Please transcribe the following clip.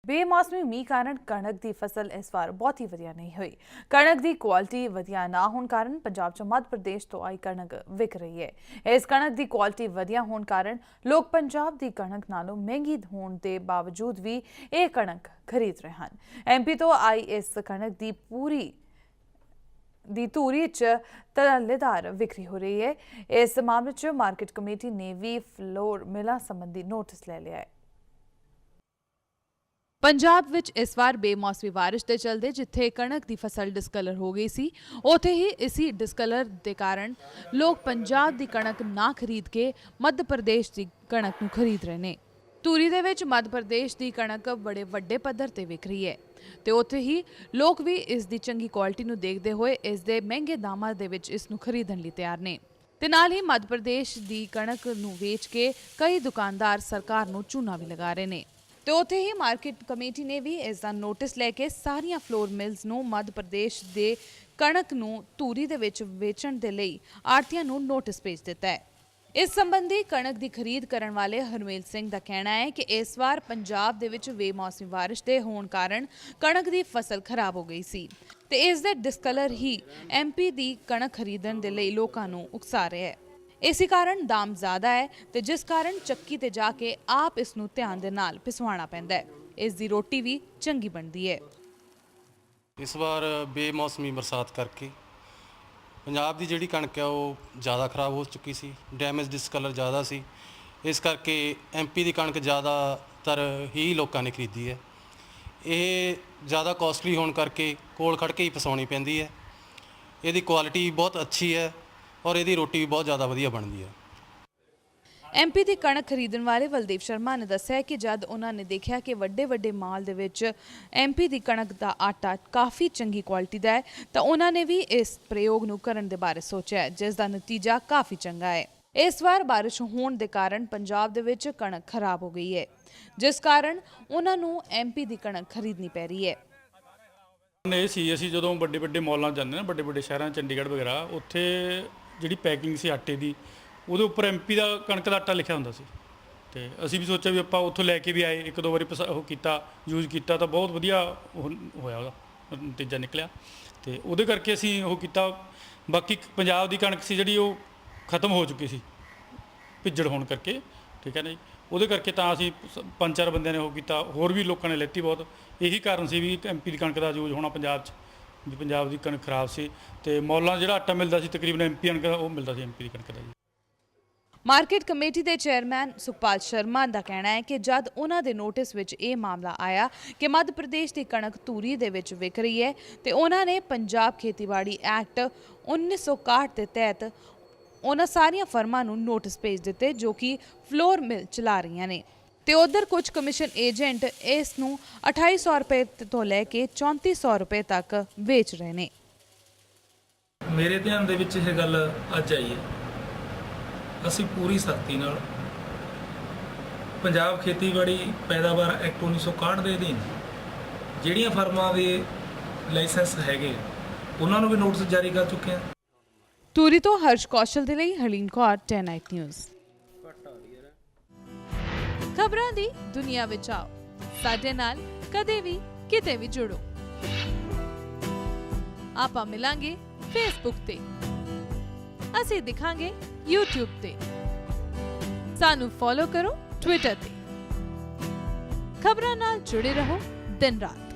ਬੇਮੌਸਮੀ ਮੀਂਹ ਕਾਰਨ ਕਣਕ ਦੀ ਫਸਲ ਇਸ ਵਾਰ ਬਹੁਤ ਹੀ ਵਧੀਆ ਨਹੀਂ ਹੋਈ। ਕਣਕ ਦੀ ਕੁਆਲਿਟੀ ਵਧੀਆ ਨਾ ਹੋਣ ਕਾਰਨ ਪੰਜਾਬ 'ਚ ਮੱਧ ਪ੍ਰਦੇਸ਼ ਤੋਂ ਆਈ ਕਣਕ ਵਿਕ ਰਹੀ ਹੈ। ਇਸ ਕਣਕ ਦੀ ਕੁਆਲਿਟੀ ਵਧੀਆ ਹੋਣ ਕਾਰਨ ਲੋਕ ਪੰਜਾਬ ਦੀ ਕਣਕ ਨਾਲੋਂ ਮਹਿੰਗੀ ਹੋਣ ਦੇ ਬਾਵਜੂਦ ਵੀ ਇਹ ਕਣਕ ਖਰੀਦ ਰਹੇ ਹਨ। ਐਮਪੀ ਤੋਂ ਆਈ ਇਸ ਕਣਕ ਦੀ ਧੂਰੀ 'ਚ ਧੜੱਲੇਦਾਰ ਵਿਕਰੀ ਹੋ ਰਹੀ ਹੈ। ਇਸ ਮਾਮਲੇ 'ਚ ਮਾਰਕੀਟ ਕਮੇਟੀ ਨੇ ਵੀ ਫਲੋਰ ਮਿਲਾਂ ਸੰਬੰਧੀ ਨੋਟਿਸ ਲੈ ਲਿਆ ਹੈ। ਪੰਜਾਬ ਵਿੱਚ ਇਸ ਵਾਰ ਬੇਮੌਸਮੀ ਬਾਰਿਸ਼ ਦੇ ਚਲਦੇ ਜਿੱਥੇ ਕਣਕ ਦੀ ਫਸਲ ਡਿਸਕਲਰ ਹੋ ਗਈ ਸੀ, ਉੱਥੇ ਹੀ ਇਸੀ ਡਿਸਕਲਰ ਦੇ ਕਾਰਨ ਲੋਕ ਪੰਜਾਬ ਦੀ ਕਣਕ ਨਾ ਖਰੀਦ ਕੇ ਮੱਧ ਪ੍ਰਦੇਸ਼ ਦੀ ਕਣਕ ਨੂੰ ਖਰੀਦ ਰਹੇ ਨੇ। ਧੂਰੀ ਦੇ ਵਿੱਚ ਮੱਧ ਪ੍ਰਦੇਸ਼ ਦੀ ਕਣਕ ਬੜੇ ਵੱਡੇ ਪੱਧਰ ਤੇ ਵਿਕ ਰਹੀ ਹੈ ਤੇ ਉੱਥੇ ਹੀ ਲੋਕ ਵੀ ਇਸ ਦੀ ਚੰਗੀ ਕੁਆਲਿਟੀ ਨੂੰ ਦੇਖਦੇ ਹੋਏ ਇਸ ਦੇ ਮਹਿੰਗੇ ਦਾਮਾਂ ਦੇ ਵਿੱਚ ਇਸ ਨੂੰ ਖਰੀਦਣ ਲਈ ਤਿਆਰ ਨੇ ਤੇ ਨਾਲ ਹੀ ਮੱਧ ਪ੍ਰਦੇਸ਼ ਦੀ ਕਣਕ ਨੂੰ ਵੇਚ ਕੇ ਕਈ ਦੁਕਾਨਦਾਰ ਸਰਕਾਰ ਨੂੰ ਝੂਨਾ ਵੀ ਲਗਾ ਰਹੇ ਨੇ। ਤੇ ਉੱਥੇ ਹੀ ਮਾਰਕੀਟ ਕਮੇਟੀ ਨੇ ਵੀ ਇਸ ਦਾ ਨੋਟਿਸ ਲੈ ਕੇ ਸਾਰੀਆਂ ਫਲੋਰ ਮਿਲਸ ਨੂੰ ਮੱਧ ਪ੍ਰਦੇਸ਼ ਦੇ ਕਣਕ ਨੂੰ ਧੂਰੀ ਦੇ ਵਿੱਚ ਵੇਚਣ ਦੇ ਲਈ ਆੜ੍ਹਤੀਆਂ ਨੂੰ ਨੋਟਿਸ ਭੇਜ ਦਿੱਤਾ ਹੈ। ਇਸ ਸੰਬੰਧੀ ਕਣਕ ਦੀ ਖਰੀਦ ਕਰਨ ਵਾਲੇ ਹਰਮੇਲ ਸਿੰਘ ਦਾ ਕਹਿਣਾ ਹੈ ਕਿ ਇਸ ਵਾਰ ਪੰਜਾਬ ਦੇ ਵਿੱਚ ਬੇਮੌਸਮੀ ਬਾਰਿਸ਼ ਦੇ ਹੋਣ ਕਾਰਨ ਕਣਕ ਦੀ ਫਸਲ ਖਰਾਬ ਹੋ ਗਈ ਸੀ ਤੇ ਇਸ ਦੇ ਡਿਸਕਲਰ ਹੀ ਐਮਪੀ ਦੀ ਕਣਕ ਖਰੀਦਣ ਦੇ ਲਈ ਲੋਕਾਂ ਨੂੰ ਉਕਸਾ ਰਿਹਾ ਹੈ। ਇਸੇ ਕਾਰਨ ਦਾਮ ਜ਼ਿਆਦਾ ਹੈ ਤੇ ਜਿਸ ਕਾਰਨ ਚੱਕੀ ਤੇ ਜਾ ਕੇ ਆਪ ਇਸ ਨੂੰ ਧਿਆਨ ਦੇ ਨਾਲ ਪਿਸਵਾਉਣਾ ਪੈਂਦਾ ਹੈ। ਇਸ ਦੀ ਰੋਟੀ ਵੀ ਚੰਗੀ ਬਣਦੀ ਹੈ। ਇਸ ਵਾਰ ਬੇਮੌਸਮੀ ਬਰਸਾਤ ਕਰਕੇ ਪੰਜਾਬ ਦੀ ਜਿਹੜੀ ਕਣਕ ਹੈ ਉਹ ਜ਼ਿਆਦਾ ਖਰਾਬ ਹੋ ਚੁੱਕੀ ਸੀ। ਡੈਮੇਜ ਡਿਸਕਲਰ ਜ਼ਿਆਦਾ ਸੀ, ਇਸ ਕਰਕੇ ਐਮਪੀ ਦੀ ਕਣਕ ਜ਼ਿਆਦਾਤਰ ਹੀ ਲੋਕਾਂ ਨੇ ਖਰੀਦੀ ਹੈ। ਇਹ ਜ਼ਿਆਦਾ ਕੋਸਟਲੀ ਹੋਣ ਕਰਕੇ ਕੋਲ ਖੜ ਕੇ ਹੀ ਫਸਾਉਣੀ ਪੈਂਦੀ ਹੈ। ਇਹਦੀ ਕੁਆਲਿਟੀ ਬਹੁਤ ਅੱਛੀ ਹੈ ਔਰ ਇਹਦੀ ਰੋਟੀ ਵੀ ਬਹੁਤ ਜ਼ਿਆਦਾ ਵਧੀਆ ਬਣਦੀ ਹੈ। ਐਮਪੀ ਦੀ ਕਣਕ ਖਰੀਦਣ ਵਾਲੇ ਬਲਦੇਵ ਸ਼ਰਮਾ ਨੇ ਦੱਸਿਆ ਕਿ ਜਦ ਉਹਨਾਂ ਨੇ ਦੇਖਿਆ ਕਿ ਵੱਡੇ ਮਾਲ ਦੇ ਵਿੱਚ ਐਮਪੀ ਦੀ ਕਣਕ ਦਾ ਆਟਾ ਕਾਫੀ ਚੰਗੀ ਕੁਆਲਿਟੀ ਦਾ ਹੈ ਤਾਂ ਉਹਨਾਂ ਨੇ ਵੀ ਇਸ ਪ੍ਰਯੋਗ ਨੂੰ ਕਰਨ ਦੇ ਬਾਰੇ ਸੋਚਿਆ, ਜਿਸ ਦਾ ਨਤੀਜਾ ਕਾਫੀ ਚੰਗਾ ਹੈ। ਇਸ ਵਾਰ ਬਾਰਿਸ਼ ਹੋਣ ਦੇ ਕਾਰਨ ਪੰਜਾਬ ਦੇ ਵਿੱਚ ਕਣਕ ਖਰਾਬ ਹੋ ਗਈ ਹੈ, ਜਿਸ ਕਾਰਨ ਉਹਨਾਂ ਨੂੰ ਐਮਪੀ ਦੀ ਕਣਕ ਖਰੀਦਣੀ ਪੈ ਰਹੀ ਹੈ। ਇਹ ਸੀ ਅਸੀਂ ਜਦੋਂ ਵੱਡੇ ਮਾਲਾਂ ਜਾਂਦੇ ਨਾ, ਵੱਡੇ ਸ਼ਹਿਰਾਂ ਚੰਡੀਗੜ੍ਹ ਵਗੈਰਾ, ਉੱਥੇ ਜਿਹੜੀ ਪੈਕਿੰਗ ਸੀ ਆਟੇ ਦੀ ਉਹਦੇ ਉੱਪਰ ਐਮਪੀ ਦਾ ਕਣਕ ਦਾ ਆਟਾ ਲਿਖਿਆ ਹੁੰਦਾ ਸੀ ਤੇ ਅਸੀਂ ਵੀ ਸੋਚਿਆ ਵੀ ਆਪਾਂ ਉੱਥੋਂ ਲੈ ਕੇ ਵੀ ਆਏ, ਇੱਕ ਦੋ ਵਾਰੀ ਉਹ ਕੀਤਾ, ਯੂਜ਼ ਕੀਤਾ ਤਾਂ ਬਹੁਤ ਵਧੀਆ ਹੋਇਆ, ਉਹਦਾ ਨਤੀਜਾ ਨਿਕਲਿਆ ਤੇ ਉਹਦੇ ਕਰਕੇ ਅਸੀਂ ਉਹ ਕੀਤਾ। ਬਾਕੀ ਪੰਜਾਬ ਦੀ ਕਣਕ ਸੀ ਜਿਹੜੀ ਉਹ ਖਤਮ ਹੋ ਚੁੱਕੀ ਸੀ ਭਿੱਜੜ ਹੋਣ ਕਰਕੇ, ਠੀਕ ਹੈ ਨਾ ਜੀ। ਉਹਦੇ ਕਰਕੇ ਤਾਂ ਅਸੀਂ 5-4 ਬੰਦਿਆਂ ਨੇ ਉਹ ਕੀਤਾ, ਹੋਰ ਵੀ ਲੋਕਾਂ ਨੇ ਲੈਤੀ ਬਹੁਤ। ਇਹੀ ਕਾਰਨ ਸੀ ਵੀ ਐਮਪੀ ਦੀ ਕਣਕ ਦਾ ਯੂਜ਼ ਹੋਣਾ ਪੰਜਾਬ 'ਚ, ਵੀ ਪੰਜਾਬ ਦੀ ਕਣਕ ਖਰਾਬ ਸੀ ਤੇ ਮੌਲਾਂ ਜਿਹੜਾ ਆਟਾ ਮਿਲਦਾ ਸੀ ਤਕਰੀਬਨ ਐਮਪੀ ਕਣਕ ਉਹ ਮਿਲਦਾ ਸੀ ਐਮਪੀ ਦੀ ਕਣਕ ਦਾ ਜੀ। ਮਾਰਕੀਟ ਕਮੇਟੀ ਦੇ ਚੇਅਰਮੈਨ ਸੁਖਪਾਲ ਸ਼ਰਮਾ ਦਾ ਕਹਿਣਾ ਹੈ ਕਿ ਜਦ ਉਹਨਾਂ ਦੇ ਨੋਟਿਸ ਵਿੱਚ ਇਹ ਮਾਮਲਾ ਆਇਆ ਕਿ ਮੱਧ ਪ੍ਰਦੇਸ਼ ਦੀ ਕਣਕ ਧੂਰੀ ਦੇ ਵਿੱਚ ਵਿਕ ਰਹੀ ਹੈ ਤੇ ਉਹਨਾਂ ਨੇ ਪੰਜਾਬ ਖੇਤੀਬਾੜੀ ਐਕਟ 1961 ਦੇ ਤਹਿਤ ਉਹਨਾਂ ਸਾਰੀਆਂ ਫਰਮਾਂ ਨੂੰ ਨੋਟਿਸ ਭੇਜ ਦਿੱਤੇ ਜੋ ਕਿ ਫਲੋਰ ਮਿਲ ਚਲਾ ਰਹੀਆਂ ਨੇ ਤੇ ਉਧਰ ਕੁਝ ਕਮਿਸ਼ਨ ਏਜੰਟ ਇਸ ਨੂੰ 2800 ਰੁਪਏ ਤੋਂ ਲੈ ਕੇ 3400 ਰੁਪਏ ਤੱਕ ਵੇਚ ਰਹੇ ਨੇ। ਮੇਰੇ ਧਿਆਨ ਦੇ ਵਿੱਚ ਇਹ ਗੱਲ ਅੱਜ ਆਈ ਹੈ। ਅਸੀਂ ਪੂਰੀ ਸਖਤੀ ਨਾਲ ਪੰਜਾਬ ਖੇਤੀਬਾੜੀ ਪੈਦਾਵਾਰ ਐਕਟ 1961 ਦੇ ਅਧੀਨ ਜਿਹੜੀਆਂ ਫਰਮਾਂ ਦੇ ਲਾਇਸੈਂਸ ਹੈਗੇ ਉਹਨਾਂ ਨੂੰ ਵੀ ਨੋਟਿਸ ਜਾਰੀ ਕਰ ਚੁੱਕੇ ਹਾਂ। ਧੂਰੀ ਤੋਂ ਹਰਸ਼ ਕੌਸ਼ਲ ਦੇ ਲਈ ਹਲੀਨ ਕੌਰ, 10 ਨਿਊਜ਼। ਖਬਰਾਂ ਦੀ ਦੁਨੀਆ ਵਿੱਚ ਆਓ, ਸਾਡੇ ਨਾਲ ਕਦੇ ਵੀ ਕਿਤੇ ਵੀ ਜੁੜੋ। ਆਪਾਂ ਮਿਲਾਂਗੇ ਫੇਸਬੁੱਕ ਤੇ, ਅਸੀਂ ਦਿਖਾਂਗੇ YouTube ਤੇ, ਸਾਨੂੰ ਫੋਲੋ ਕਰੋ ਟਵਿੱਟਰ ਤੇ। ਖਬਰਾਂ ਨਾਲ ਜੁੜੇ ਰਹੋ ਦਿਨ ਰਾਤ।